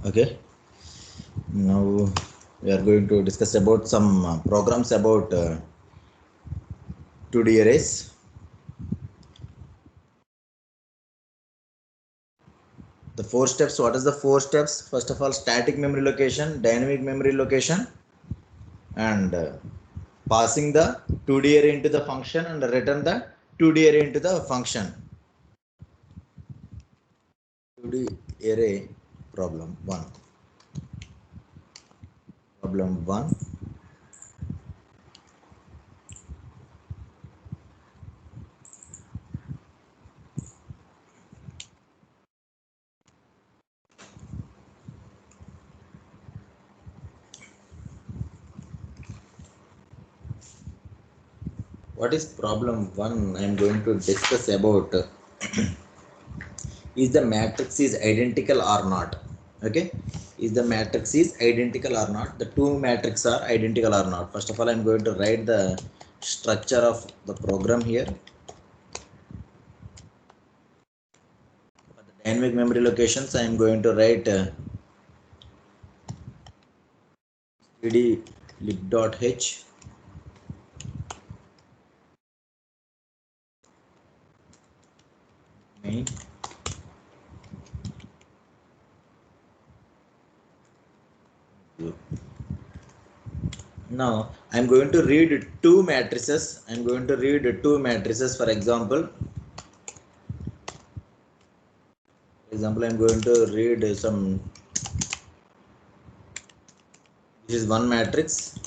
Okay, now we are going to discuss about some programs about 2D arrays. The four steps. What is the four steps? First of all, static memory location, dynamic memory location, and passing the 2D array into the function and return the 2D array into the function. 2D array problem 1. Problem 1. What is problem 1? I am going to discuss about is the matrix is identical or not. Okay, is the matrix is identical or not, the two matrices are identical or not. First of all, I'm going to write the structure of the program here. For the dynamic memory locations, I am going to write stdlib.h main. Now I'm going to read two matrices. I'm going to read two matrices. For example, I'm going to read some. This is one matrix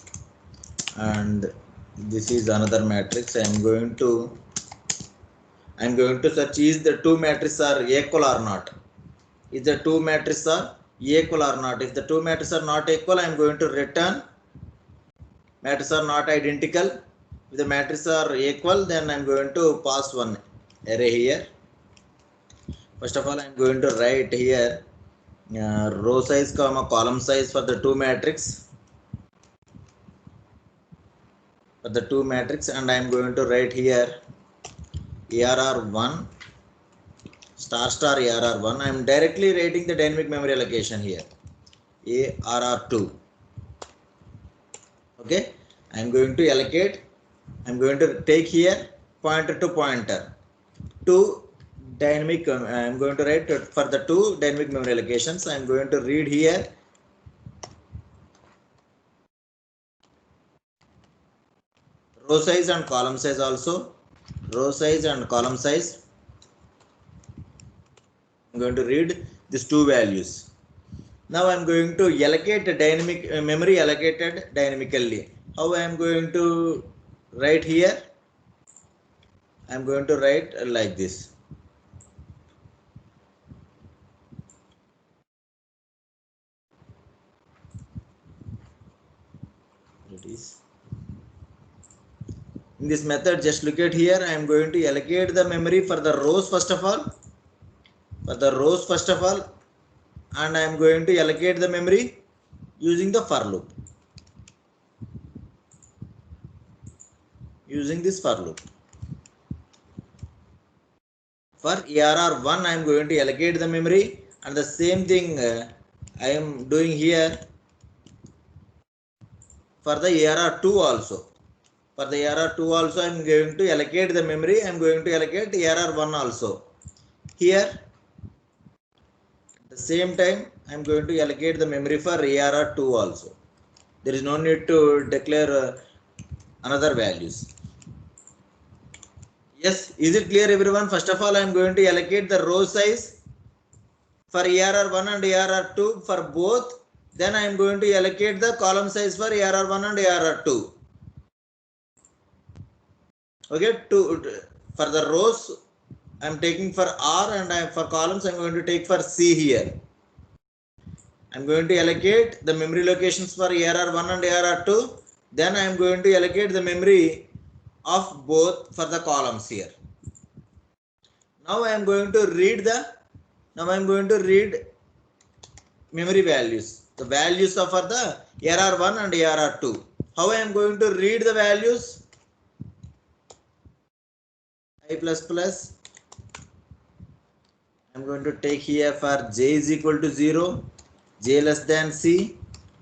and this is another matrix. I'm going to search is the two matrices are equal or not. Is the two matrices are equal or not? If the two matrices are not equal, I'm going to return matrices are not identical. If the matrices are equal, then I'm going to pass one array here. First of all, I'm going to write here row size comma column size for the two matrix. For the two matrix, and I'm going to write here ARR1 star star ARR1. I'm directly writing the dynamic memory allocation here ARR2. Okay, I'm going to allocate. I'm going to take here pointer to pointer to dynamic. I'm going to write for the two dynamic memory allocations. I'm going to read here row size and column size also. Row size and column size. I'm going to read these two values. Now I'm going to allocate dynamic memory allocated dynamically. How I am going to write here? I'm going to write like this. It is in this method. Just look at here. I am going to allocate the memory for the rows first of all. For the rows first of all, and I am going to allocate the memory using the for loop. Using this for loop. For ARR1, I am going to allocate the memory, and the same thing I am doing here for the ARR2 also. For the ARR2 also, I am going to allocate the memory. I am going to allocate ARR1 also. Here, at the same time, I am going to allocate the memory for ARR2 also. There is no need to declare another values. Yes, is it clear everyone? First of all, I am going to allocate the row size for ARR1 and ARR2 for both. Then I am going to allocate the column size for ARR1 and ARR2. Okay, for the rows I am taking for R, and for columns I am going to take for C here. I am going to allocate the memory locations for ARR1 and ARR2. Then I am going to allocate the memory of both for the columns here. Now I am going to read memory values. The values of for the ARR1 and ARR2. How I am going to read the values? I plus plus. I am going to take here for j is equal to 0. j less than c,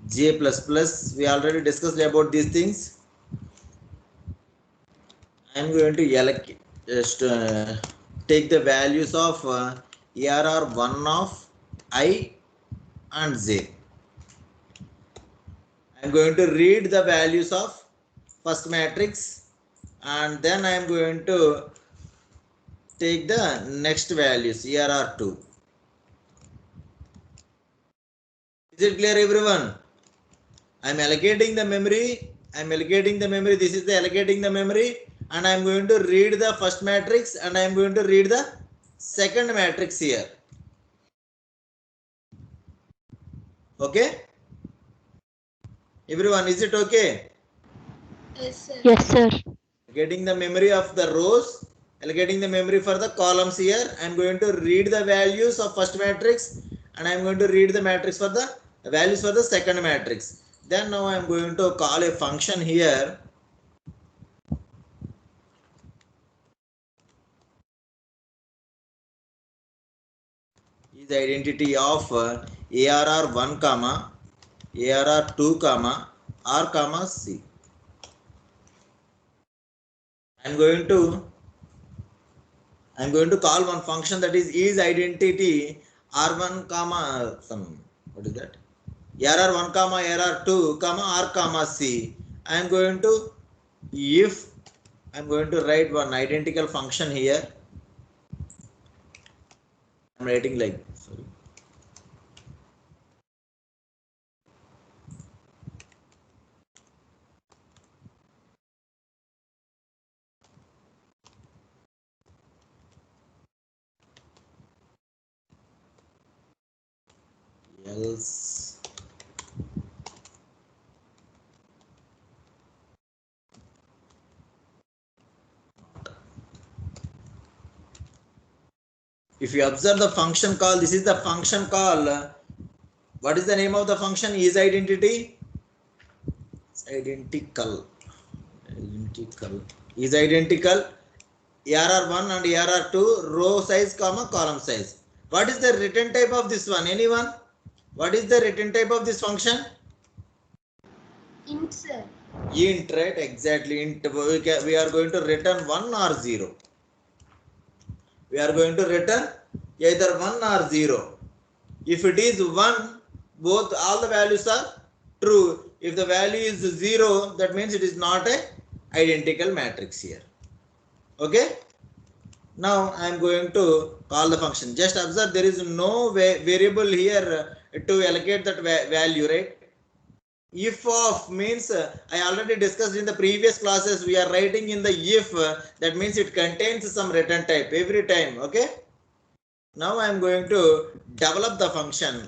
j plus plus. We already discussed about these things. I am going to just take the values of ARR 1 of I and j. I am going to read the values of first matrix and then I am going to take the next values ARR 2. Is it clear, everyone? I am allocating the memory. This is the allocating the memory, and I am going to read the first matrix and I am going to read the second matrix here. Okay, everyone, is it okay? Yes, sir. Yes, sir. Getting the memory of the rows, allocating the memory for the columns here. I am going to read the values of first matrix and I am going to read the matrix for the values for the second matrix. Then now I am going to call a function here. Is the identity of ARR 1 comma ARR 2 comma R comma C. I'm going to call one function that is identity R1 comma some, what is that, ARR 1 comma ARR 2 comma R comma C. I'm going to write one identical function here. I'm writing like, sorry, else if you observe the function call, this is the function call. What is the name of the function? Is identity identical is identical ARR1 and ARR2 row size comma column size. What is the return type of this one? Anyone? What is the return type of this function? Int, sir. Int, right? Exactly. Int. We are going to return 1 or 0. We are going to return either 1 or 0. If it is 1, both all the values are true. If the value is 0, that means it is not a identical matrix here. Okay. Now I am going to call the function. Just observe there is no variable here to allocate that value, right? If of means I already discussed in the previous classes. We are writing in the if, that means it contains some return type every time. Okay. Now I am going to develop the function.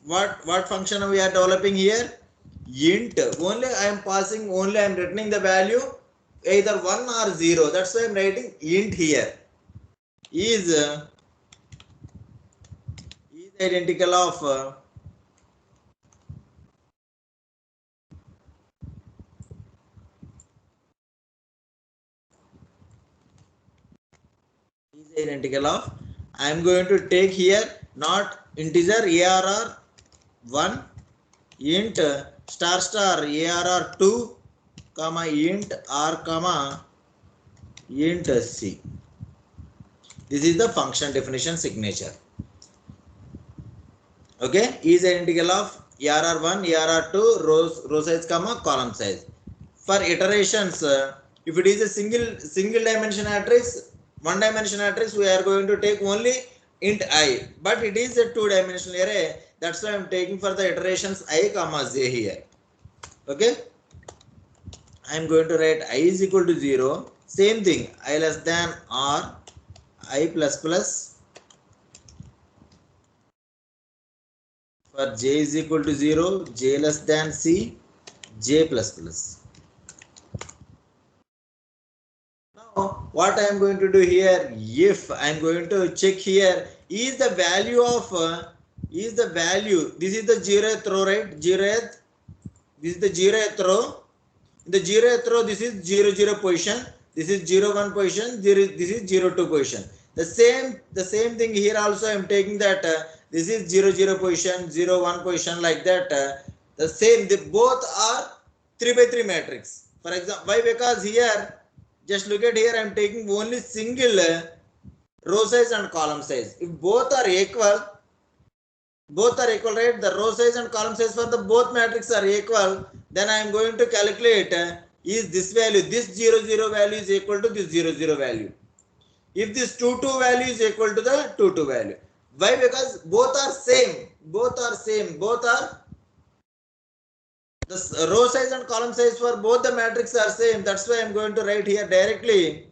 What function we are developing here? Int. Only I am passing. Only I am returning the value either 1 or 0. That's why I am writing int here. Is identical of I am going to take here not integer ARR 1 int star star ARR 2 comma int R comma int C. This is the function definition signature. Okay, is identical of ARR 1 ARR 2 row size comma column size. For iterations, if it is a single dimension matrix, one dimension matrix, we are going to take only int I, but it is a two dimensional array. That's why I am taking for the iterations I comma j here. Okay, I am going to write I is equal to 0. Same thing, I less than R, I plus plus. For j is equal to 0, j less than c, j plus plus. Now what I am going to do here, if I am going to check here, is the value of this is the 0th row, right? 0th, this is the 0th row. In the 0th row, this is 0 position, this is 1 position, this is 2 position. The same thing here also I am taking that this is 0 0 position, 0 1 position, like that. The same, they both are 3 by 3 matrix. For example, why? Because here, just look at here, I am taking only single row size and column size. If both are equal, right? The row size and column size for the both matrix are equal, then I am going to calculate is this value, this 0 0 value is equal to this 0 0 value. If this 2 2 value is equal to the 2 2 value. Why? Because both are same, both are the row size and column size for both the matrix are same. That's why I am going to write here directly.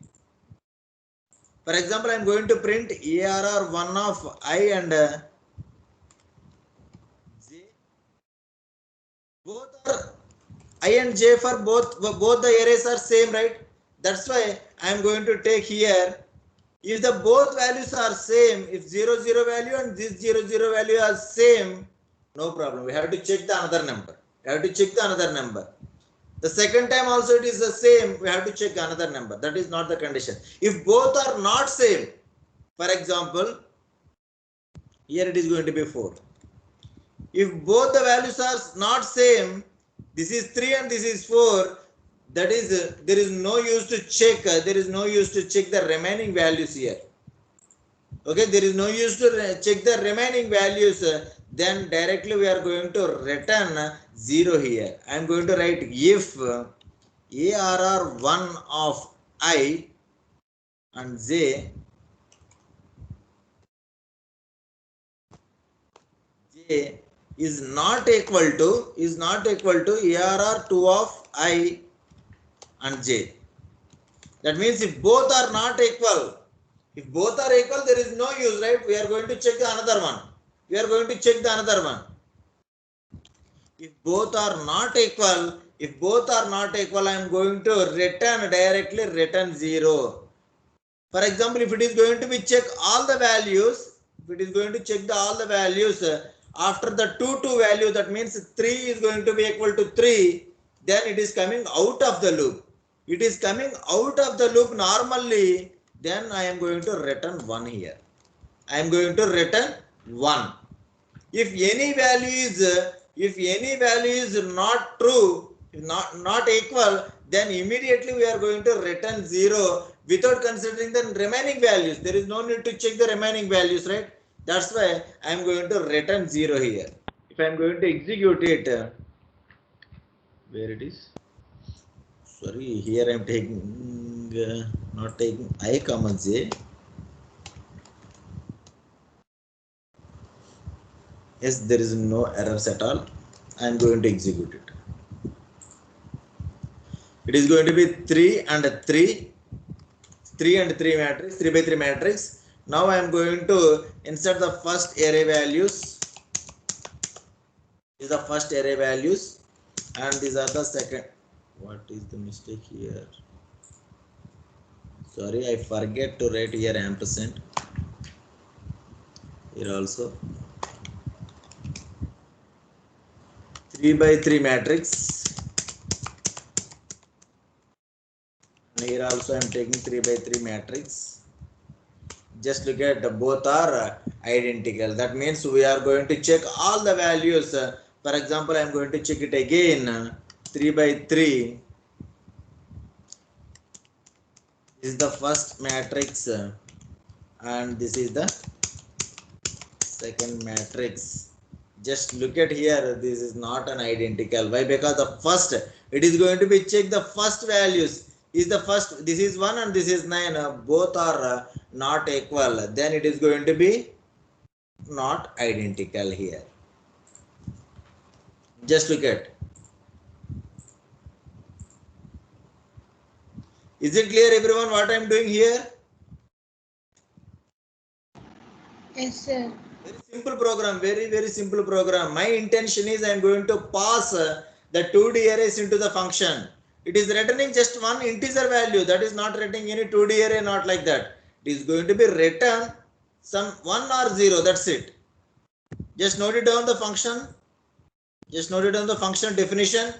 For example, I am going to print ARR 1 of I and J. Both are I and J for both the arrays are same, right? That's why I am going to take here. If the both values are same, if 0 0 value and this 0 0 value are same, no problem. We have to check the another number. The second time also it is the same. We have to check another number. That is not the condition. If both are not same, for example, here it is going to be 4. If both the values are not same, this is 3 and this is 4, that is there is no use to check. The remaining values here. Okay, there is no use to check the remaining values. Then directly we are going to return 0 here. I am going to write if ARR 1 of I and J is not equal to ARR 2 of I and J. That means if both are not equal, there is no use, right? We are going to check the another one. If both are not equal, I am going to return 0. For example, if it is going to be check all the values, after the 2 2 value, that means 3 is going to be equal to 3, then it is coming out of the loop. Normally, then I am going to return 1 here. If any value is not true, not equal, then immediately we are going to return 0 without considering the remaining values. There is no need to check the remaining values, right? That's why I am going to return 0 here. If I am going to execute it, where it is? Sorry, here I am taking not taking I comma J. Yes, there is no errors at all. I am going to execute it. It is going to be 3 and 3 matrix, 3 by 3 matrix. Now I am going to insert the first array values. These are the first array values, and these are the second. What is the mistake here? Sorry, I forget to write here ampersand. Here also 3 by 3 matrix. And here also I am taking 3 by 3 matrix. Just look at both are identical. That means we are going to check all the values. For example, I am going to check it again. 3 by 3. This is the first matrix, and this is the second matrix. Just look at here. This is not an identical. Why? Because the first, it is going to be check the first values. Is the first, this is 1 and this is 9, both are not equal, then it is going to be not identical here. Just look at. Is it clear everyone what I am doing here? Yes, sir. Very simple program, very simple program. My intention is I am going to pass the 2D arrays into the function. It is returning just one integer value, that is not returning any 2D array, not like that. It is going to be return some 1 or 0, that's it. Just note it down the function. Definition.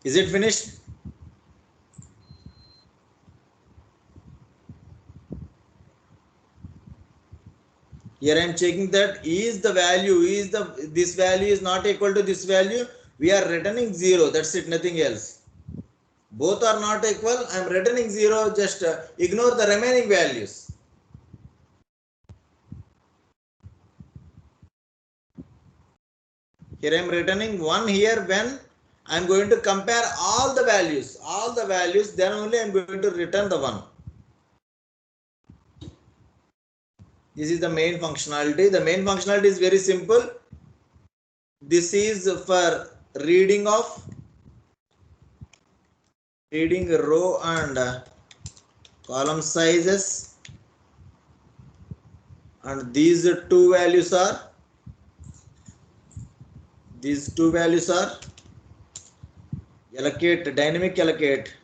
Is it finished? Here I am checking that this value is not equal to this value. We are returning 0. That's it, nothing else. Both are not equal. I am returning 0. Just ignore the remaining values. Here I am returning 1 here when I am going to compare all the values. Then only I am going to return the 1. This is the main functionality. The main functionality is very simple. This is for reading row and column sizes, and these two values are dynamic allocate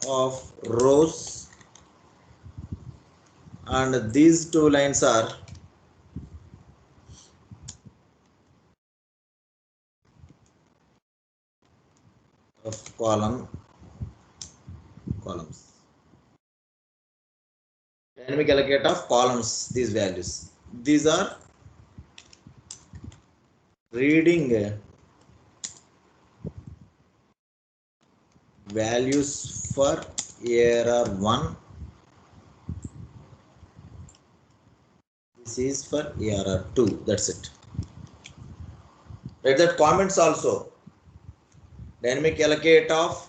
of rows, and these two lines are of columns. Dynamic allocate of columns, these values. These are reading values for error 1. This is for error 2. That's it. Write that comments also. Dynamic allocate of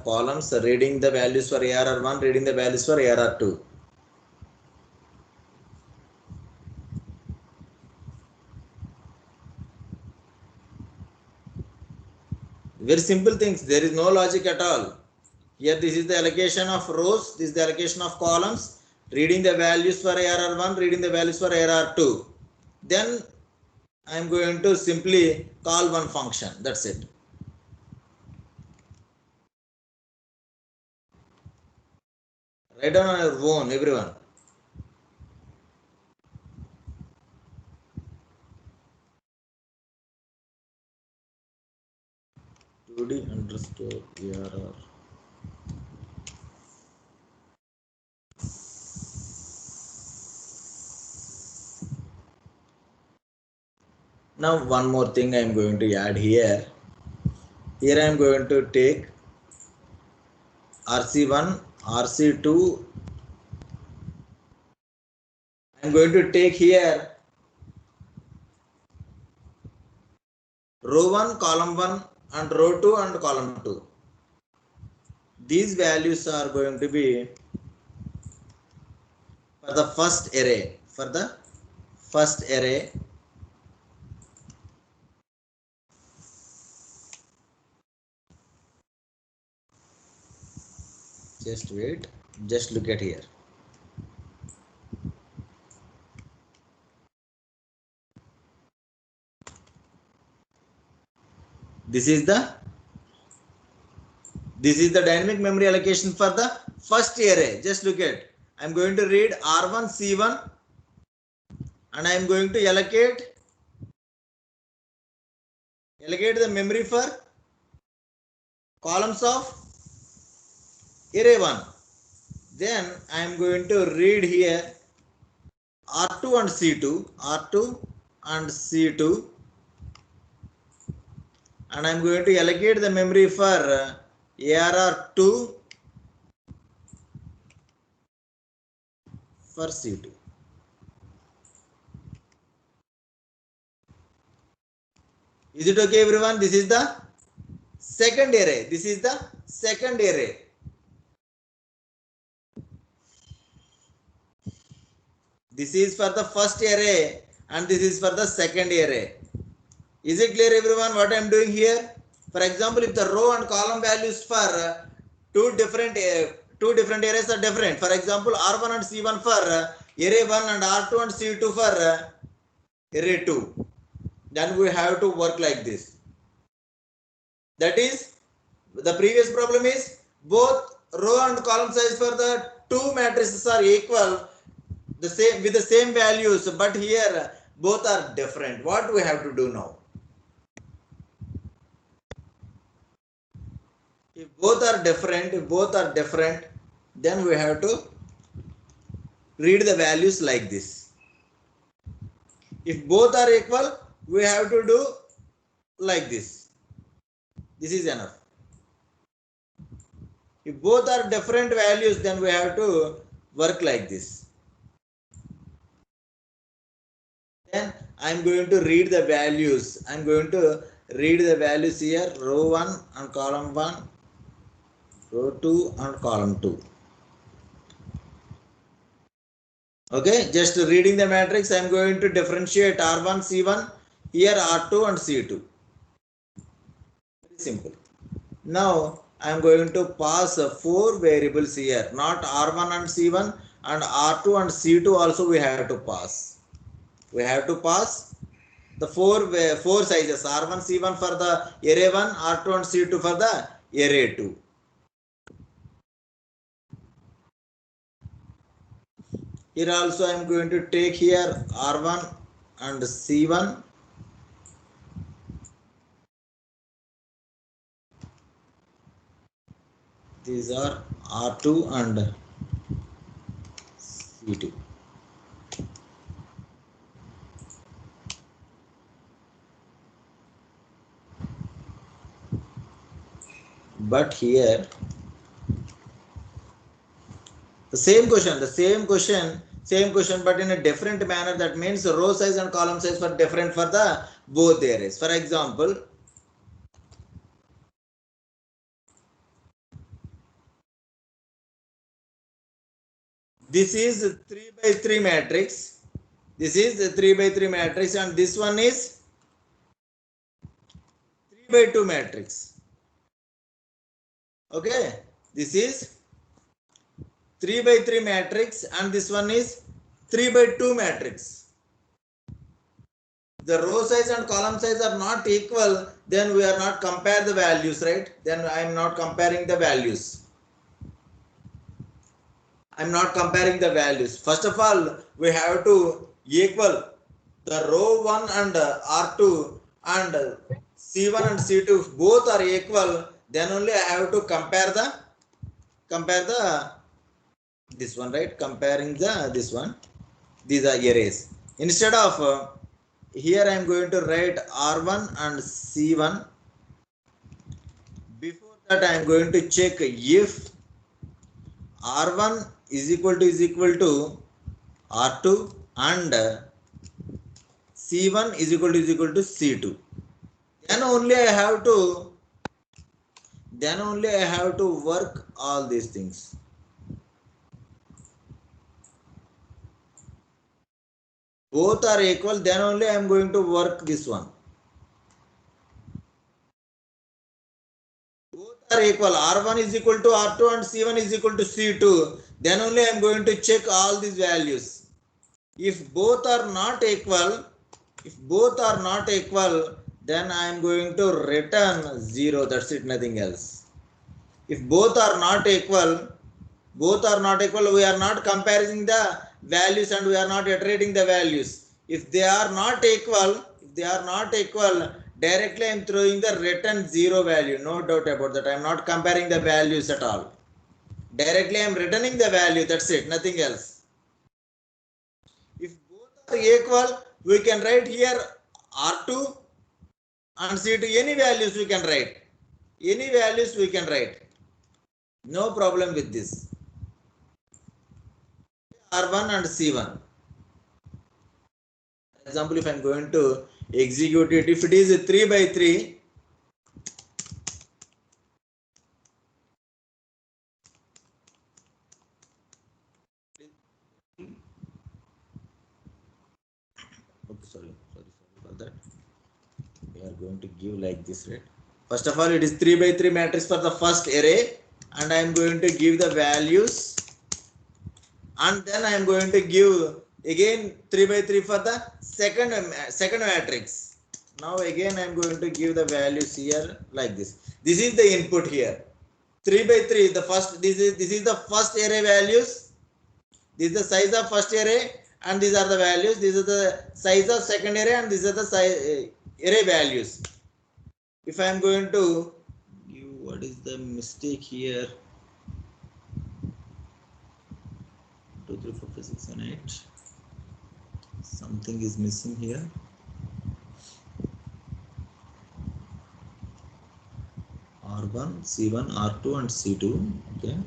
columns, reading the values for error 1, reading the values for error 2. Very simple things. There is no logic at all. Here this is the allocation of rows, this is the allocation of columns, reading the values for error 1, reading the values for error 2. Then I am going to simply call one function. That's it. Write down on your own, everyone. $2D_error. Now one more thing I am going to add here. Here I am going to take RC1, RC2. I am going to take here row 1, column 1, and row 2 and column 2. These values are going to be for the first array. Just wait. Just look at here. This is the dynamic memory allocation for the first array. Just look at. I am going to read R1 C1 and I am going to allocate the memory for columns of array 1. Then I am going to read here R2 and C2, and I am going to allocate the memory for ARR2 for C2. Is it okay, everyone? This is the second array. This is for the first array and this is for the second array. Is it clear, everyone, what I am doing here? For example, if the row and column values for two different two different arrays are different. For example, R1 and C1 for array 1 and R2 and C2 for array 2. Then we have to work like this. That is, the previous problem is both row and column size for the two matrices are equal, the same with the same values, but here both are different. What we have to do now? If both are different, then we have to read the values like this. If both are equal, we have to do like this. This is enough. If both are different values, then we have to work like this. Then I am going to read the values. I am going to read the values here, row 1 and column 1, row 2 and column 2. Okay, just reading the matrix, I am going to differentiate R1, C1, here R2 and C2. Very simple. Now I am going to pass 4 variables here, not R1 and C1, and R2 and C2 also we have to pass. We have to pass the four sizes, R1, C1 for the array 1, R2 and C2 for the array 2. Here also I am going to take here R1 and C1. These are R2 and C2. But here the same question, but in a different manner. That means row size and column size are different for the both arrays. For example, this is 3 by 3 matrix. This is a 3 by 3 matrix, and this one is 3 by 2 matrix. Okay, this is 3 by 3 matrix, and this one is 3 by 2 matrix. The row size and column size are not equal, then we are not compare the values, right? Then I am not comparing the values. I am not comparing the values. First of all, we have to equal the row 1 and R2 and C1 and C2 both are equal. Then only I have to compare the this one, right? Comparing this one. These are arrays. Instead of here I am going to write R1 and C1. Before that I am going to check if R1 is equal to R2 and C1 is equal to C2. Then only I have to work all these things. Both are equal, then only I am going to work this one. Both are equal, R1 is equal to R2 and C1 is equal to C2. Then only I am going to check all these values. If both are not equal, then I am going to return 0. That's it, nothing else. If both are not equal, we are not comparing the values and we are not iterating the values. If they are not equal, directly I am throwing the return 0 value. No doubt about that. I am not comparing the values at all. Directly I am returning the value. That's it, nothing else. If both are equal, we can write here R2 and C2. Any values we can write. No problem with this. R1 and C1. For example, if I am going to execute it, if it is a 3 by 3, okay, sorry for that. We are going to give like this, right? First of all, it is 3 by 3 matrix for the first array, and I am going to give the values, and then I am going to give again 3 by 3 for the second matrix. Now again I am going to give the values here like this. This is the input here. 3 by 3, the first, this is the first array values. This is the size of first array, and these are the values. This is the size of second array, and these are the size, array values. If I am going to give, what is the mistake here? 2, 3, 4, 5, 6, 7, 8. Something is missing here. R1, C1, R2, and C2. Okay.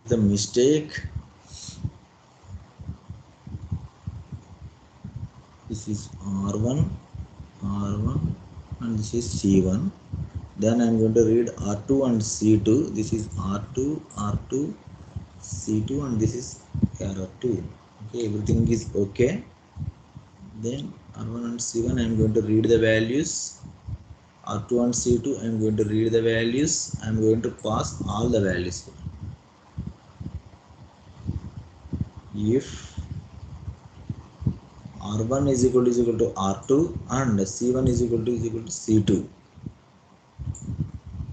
The mistake. This is R1, and this is C1. Then I am going to read R2 and C2. This is R2, C2, and this is R2. Okay, everything is okay. Then R1 and C1, I am going to read the values. R2 and C2, I am going to read the values. I am going to pass all the values. If R1 is equal to R2 and C1 is equal to C2,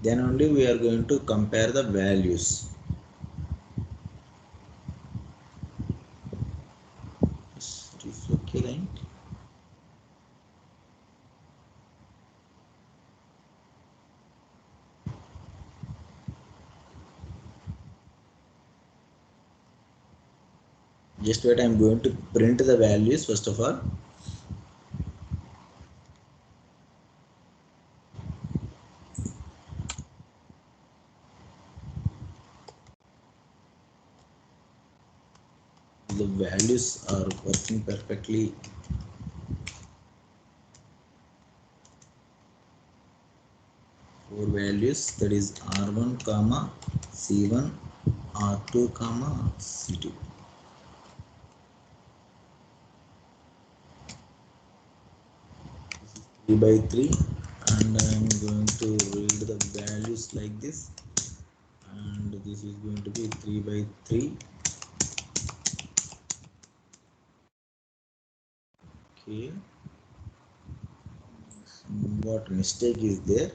then only we are going to compare the values. It is okay, right? Just wait, I am going to print the values first of all. The values are working perfectly. Four values, that is R1 comma C1, R2 comma C2. 3 by 3, and I am going to read the values like this, and this is going to be 3 by 3. Okay, what mistake is there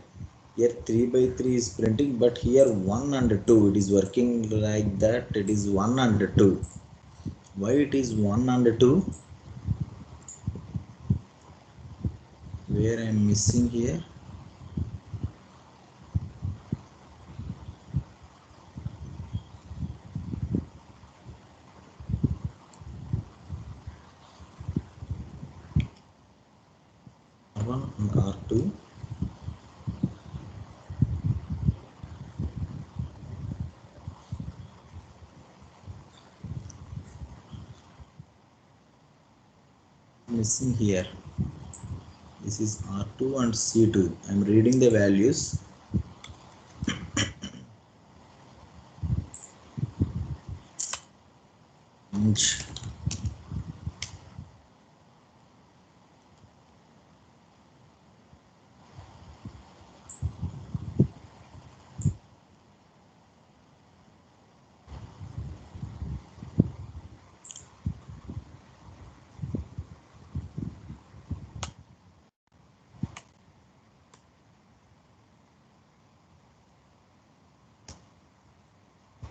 here? 3 by 3 is printing, but here 1 and 2, it is working like that. It is 1 and 2. Why it is 1 and 2? Where I am missing here? R1 and R2. Missing here. This is R2 and C2. I am reading the values. Inch.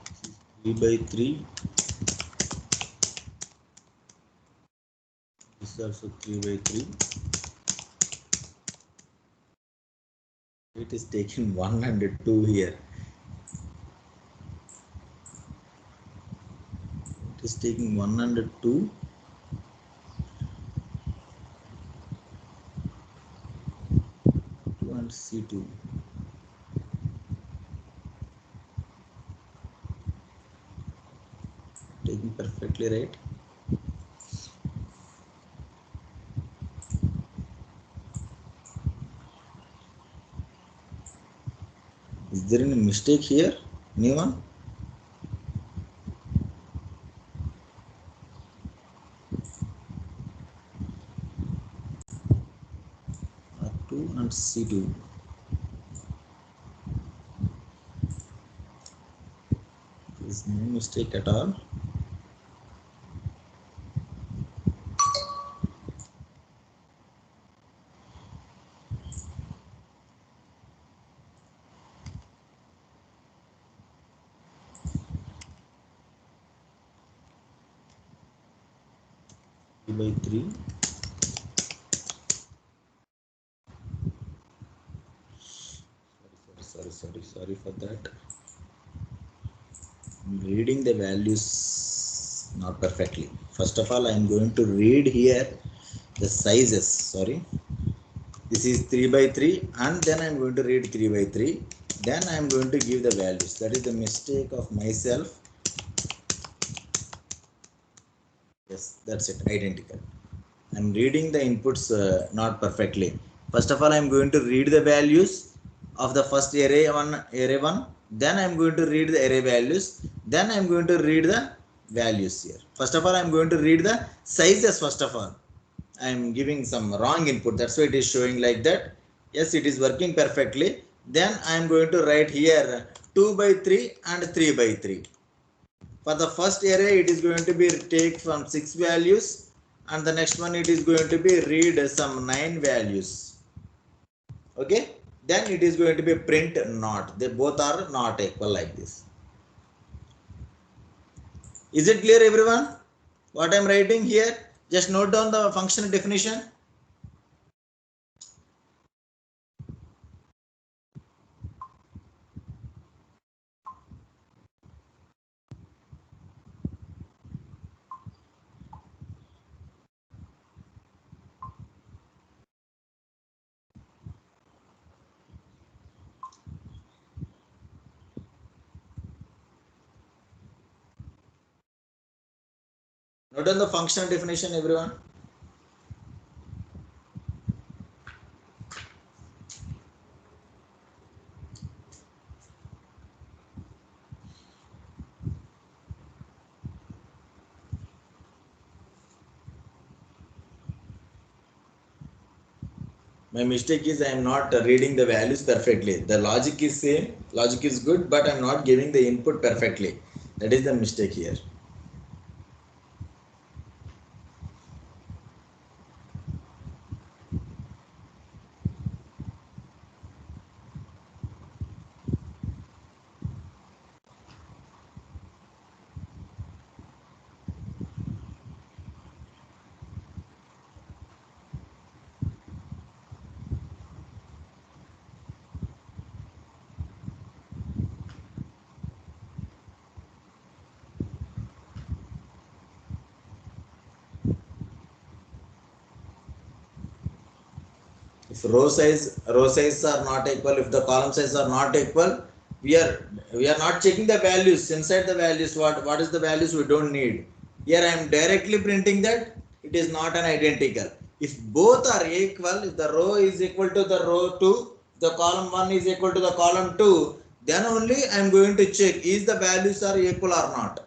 This is 3 by 3. This is also 3 by 3. It is taking 1 and 2 here. It is taking 1 and 2. And C2. Taking perfectly right. Is there any mistake here? Anyone? R2 and C2. There is no mistake at all. By 3. Sorry for that. I'm reading the values not perfectly. First of all, I am going to read here the sizes. Sorry, this is 3 by 3, and then I am going to read 3 by 3. Then I am going to give the values. That is the mistake of myself. Yes, that's it. Identical. I'm reading the inputs not perfectly. First of all, I'm going to read the values of the first array 1. Then I'm going to read the array values. Then I'm going to read the values here. First of all, I'm going to read the sizes first of all. I'm giving some wrong input. That's why it is showing like that. Yes, it is working perfectly. Then I'm going to write here 2 by 3 and 3 by 3. For the first array, it is going to be take from 6 values, and the next one it is going to be read some 9 values. Okay, then it is going to be print not. They both are not equal like this. Is it clear, everyone? What I am writing here? Just note down the function definition. Note down the functional definition, everyone. My mistake is I am not reading the values perfectly. The logic is same, logic is good, but I am not giving the input perfectly. That is the mistake here. If row sizes are not equal, if the column sizes are not equal, we are not checking the values inside the values. What is the values we don't need. Here I am directly printing that it is not an identical. If both are equal, if the row is equal to the row 2, the column 1 is equal to the column 2, then only I am going to check is the values are equal or not.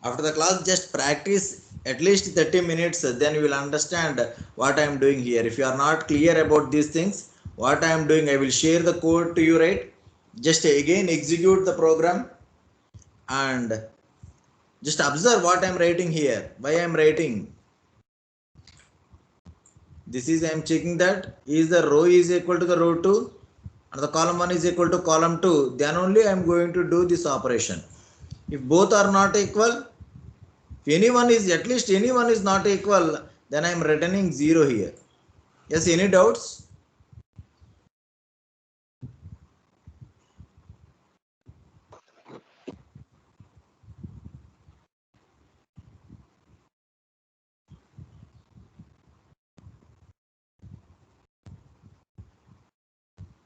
After the class, just practice at least 30 minutes, then you will understand what I am doing here. If you are not clear about these things, what I am doing, I will share the code to you, right? Just again execute the program and just observe what I am writing here, why I am writing. This is I am checking that is the row is equal to the row 2 and the column 1 is equal to column 2, then only I am going to do this operation. If both are not equal, if anyone is, at least anyone is not equal, then I am returning 0 here. Yes, any doubts?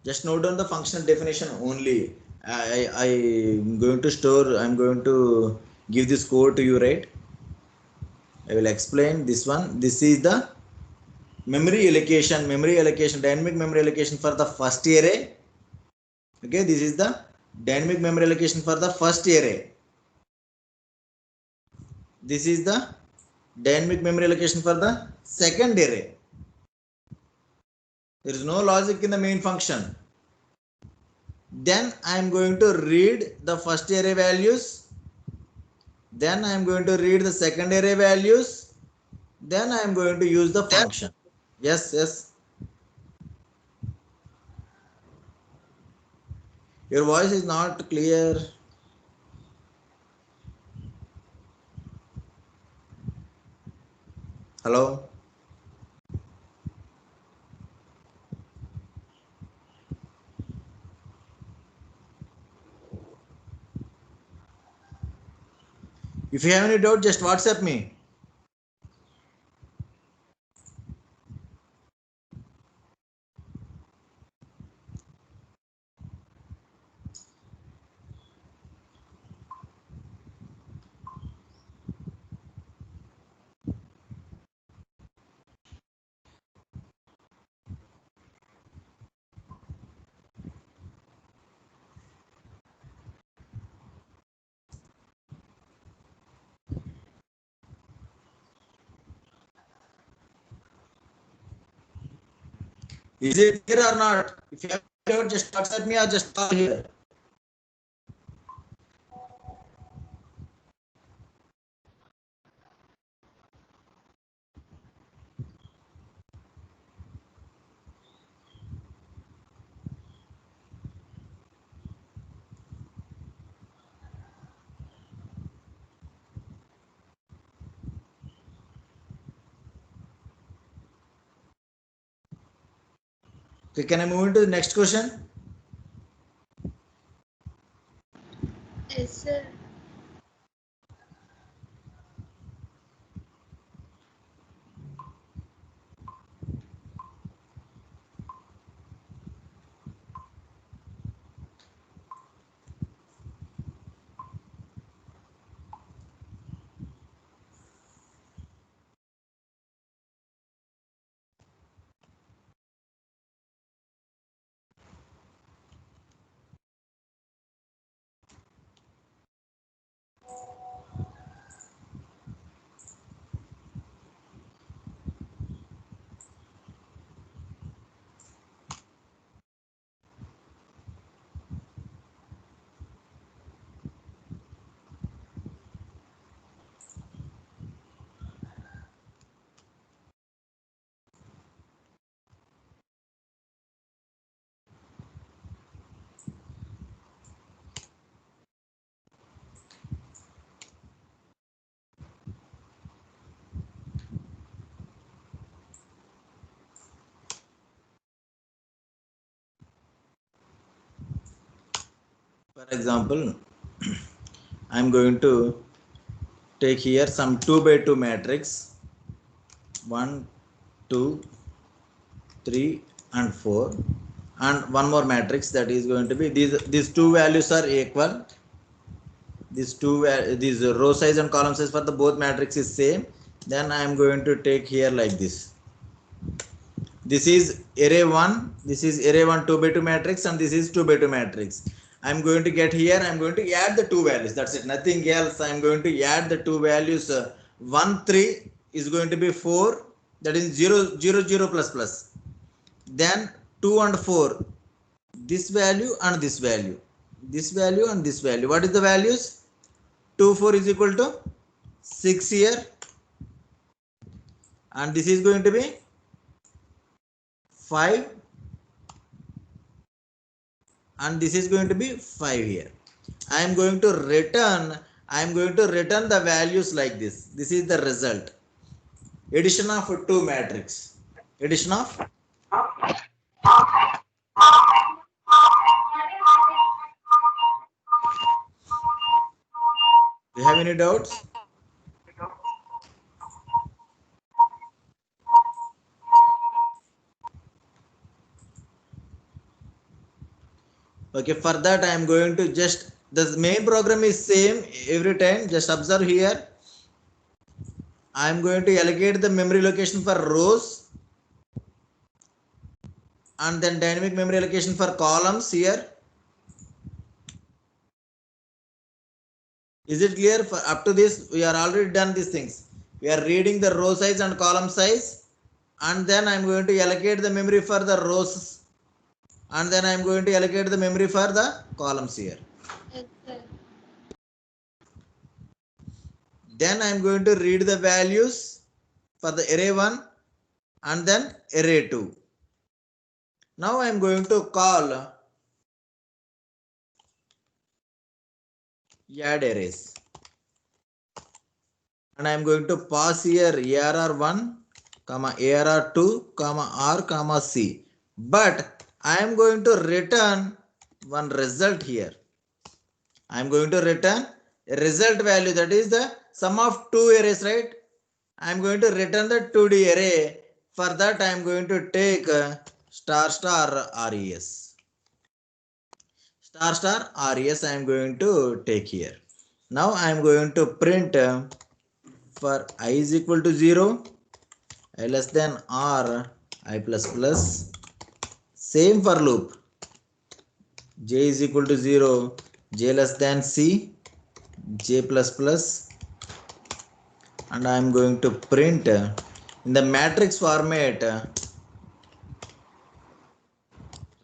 Just note down the functional definition only. I'm going to store, I'm going to give this code to you, right? I will explain this one. This is the memory allocation, dynamic memory allocation for the first array. Okay, this is the dynamic memory allocation for the first array. This is the dynamic memory allocation for the second array. There is no logic in the main function. Then I am going to read the first array values. Then I am going to read the second array values. Then I am going to use the function. Yes, yes. Your voice is not clear. Hello? If you have any doubt, just WhatsApp me. Is it clear or not? If you have any doubt, just WhatsApp me or just call here. Okay, can I move into the next question? Yes, sir. For example, I am going to take here some 2 by 2 matrix 1, 2, 3 and 4, and one more matrix that is going to be these two values are equal. These row size and column size for the both matrix is same. Then I am going to take here like this. This is array 1, this is array 1 2 by 2 matrix, and this is 2 by 2 matrix. I am going to get here, I am going to add the two values, that's it, nothing else. I am going to add the two values. 1 3 is going to be 4, that is 0 0 0 plus plus. Then 2 and 4, this value and this value, this value and this value. What is the values? 2 4 is equal to 6 here, and this is going to be 5, and this is going to be 5 here. I am going to return the values like this. This is the result. Addition of two matrix. Addition of Do you have any doubts? Okay, for that I am going to just, the main program is same every time. Just observe here. I am going to allocate the memory location for rows and then dynamic memory allocation for columns here. Is it clear? For up to this, we are already done these things. We are reading the row size and column size, and then I am going to allocate the memory for the rows, and then I am going to allocate the memory for the columns here. Yes, sir. Then I am going to read the values for the array 1 and then array 2. Now I am going to call add arrays. And I am going to pass here ARR1, ARR2, R, C. But I am going to return one result here. I am going to return a result value, that is the sum of two arrays, right? I am going to return the 2D array. For that I am going to take star star res. Star star res I am going to take here. Now I am going to print for I is equal to 0, I less than r, I plus plus. Same for loop. J is equal to 0, j less than c, j plus plus. And I am going to print in the matrix format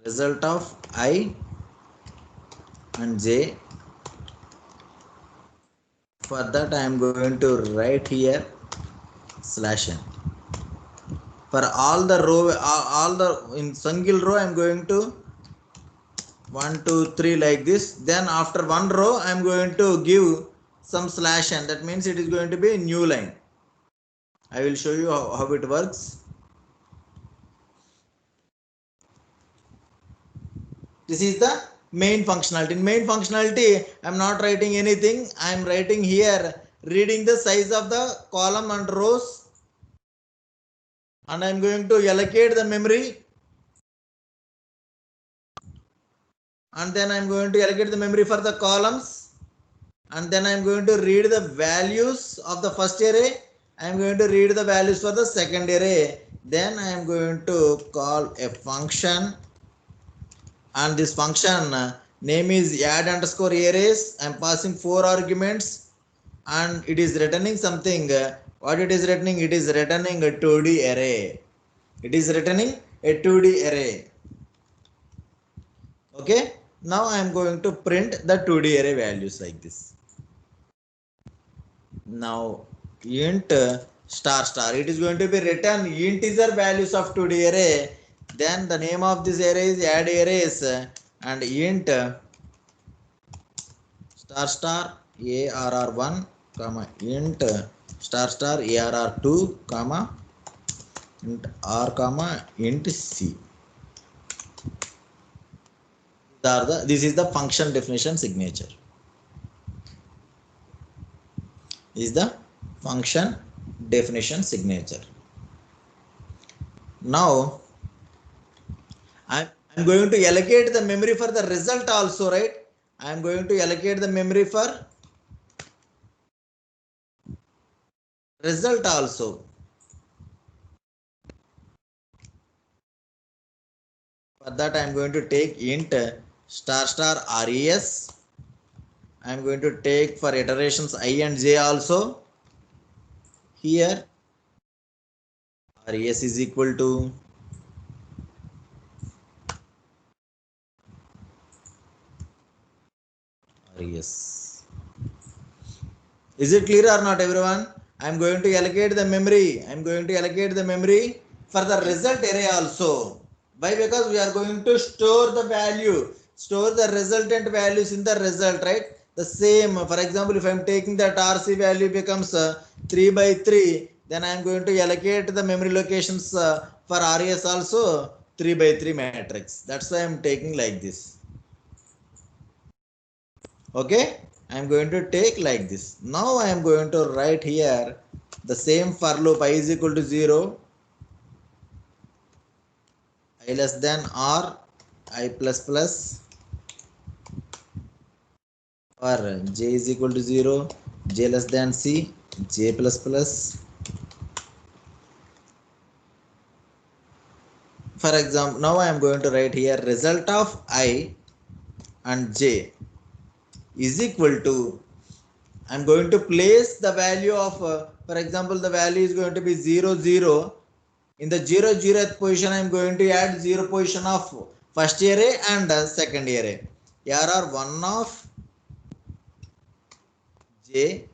result of I and j. For that I am going to write here /n. For all the row, all the in single row I am going to 1, 2, 3 like this. Then after one row I am going to give some /n. That means it is going to be a new line. I will show you how it works. This is the main functionality. In main functionality, I am not writing anything. I am writing here, reading the size of the column and rows, and I am going to allocate the memory, and then I am going to allocate the memory for the columns, and then I am going to read the values of the first array. I am going to read the values for the second array. Then I am going to call a function, and this function name is add underscore arrays. I am passing 4 arguments, and it is returning something. What it is returning? It is returning a 2D array. It is returning a 2D array. Okay. Now I am going to print the 2D array values like this. Now int star star, it is going to be written integer values of 2D array. Then the name of this array is add arrays, and int star star arr1 comma int star star arr2 comma int r comma int c. This is the function definition signature. Is the function definition signature. Now I'm going to allocate the memory for the result also, right? I am going to allocate the memory for result also. For that I am going to take int star star res. I am going to take for iterations I and j also. Here res is equal to res. Is it clear or not, everyone? I am going to allocate the memory. I am going to allocate the memory for the result array also. Why? Because we are going to store the value, store the resultant values in the result, right? The same, for example, if I am taking that RC value becomes 3 by 3, then I am going to allocate the memory locations for RES also 3 by 3 matrix. That's why I am taking like this. Okay, I am going to take like this. Now I am going to write here the same for loop I is equal to 0, I less than r, I plus plus. or j is equal to 0, j less than c, j plus plus. For example, now I am going to write here result of I and j is equal to, I am going to place the value of for example the value is going to be 0 0. In the 0 0th position I am going to add 0 position of first array and second array. Here are 1 of j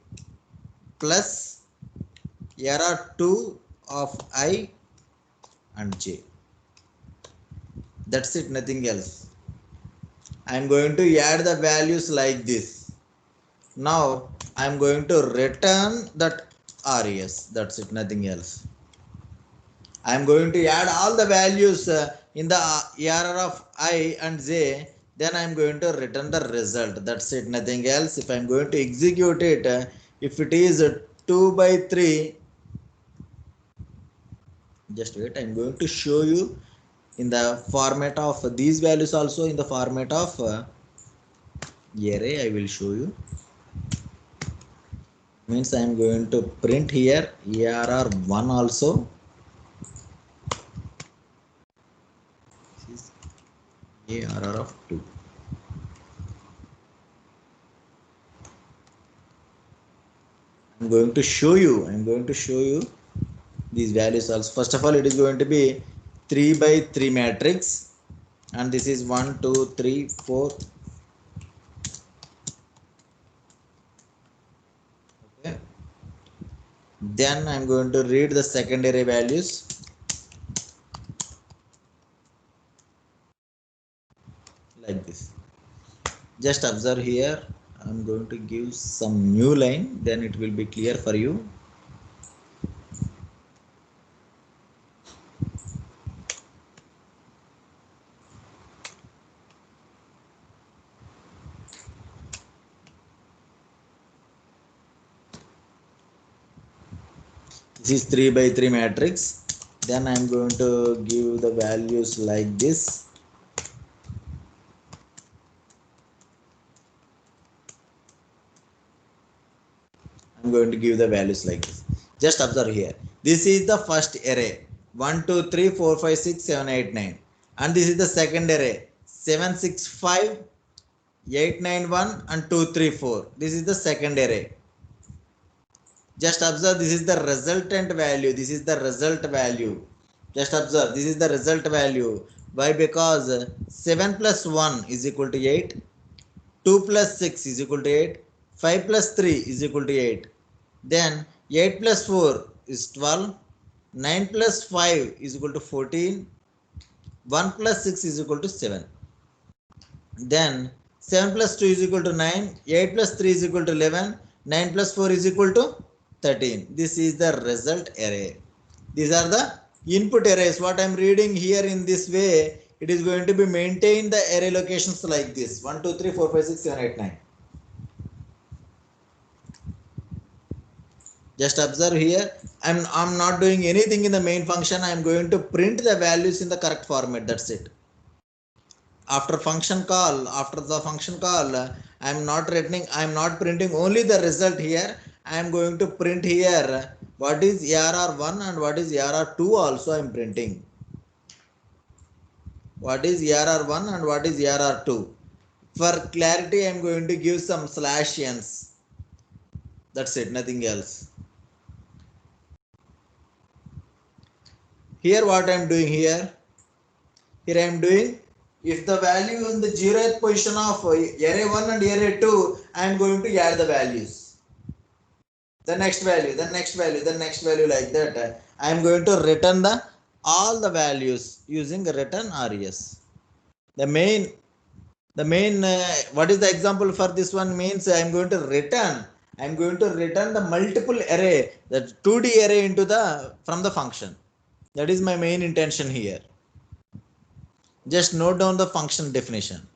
plus here are 2 of I and j. That's it, nothing else. I am going to add the values like this. Now I am going to return that res. That's it, nothing else. I am going to add all the values in the error of I and j. Then I am going to return the result. That's it, nothing else. If I am going to execute it, if it is 2 by 3, just wait, I am going to show you in the format of these values, also in the format of array I will show you. Means I am going to print here arr1 also. This is arr of 2. I'm going to show you these values also. First of all, it is going to be 3 by 3 matrix, and this is 1 2 3 4. Okay, then I'm going to read the secondary values like this. Just observe here, I'm going to give some new line, then it will be clear for you. This is 3 by 3 matrix. Then I am going to give the values like this. I'm going to give the values like this. Just observe here. This is the first array 1 2 3 4 5 6 7 8 9, and this is the second array 7 6 5 8 9 1 and 2 3 4. This is the second array. Just observe, this is the resultant value. This is the result value. Just observe, this is the result value. Why? Because 7 plus 1 is equal to 8, 2 plus 6 is equal to 8, 5 plus 3 is equal to 8. Then 8 plus 4 is 12, 9 plus 5 is equal to 14, 1 plus 6 is equal to 7. Then 7 plus 2 is equal to 9, 8 plus 3 is equal to 11, 9 plus 4 is equal to 13. This is the result array. These are the input arrays. What I am reading here in this way, it is going to be maintain the array locations like this 1 2 3 4 5 6 7 8 9. Just observe here, I'm not doing anything in the main function. I'm going to print the values in the correct format. That's it. After the function call, I'm not printing only the result here. I'm going to print here what is arr1 and what is arr2 also. I'm printing what is arr1 and what is arr2. For clarity, I'm going to give some slash n's. That's it, nothing else. Here what I'm doing here I am doing, if the value in the 0th position of array 1 and array 2, I am going to add the values. The next value, like that. I am going to return the all the values using return res. The main what is the example for this one means I am going to return the multiple array, that 2D array into the from the function. That is my main intention here. Just note down the function definition.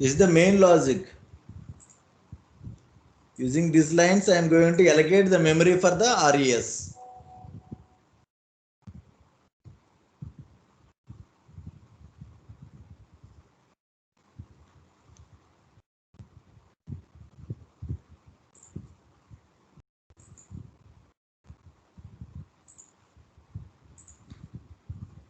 is the main logic. Using these lines I am going to allocate the memory for the RES.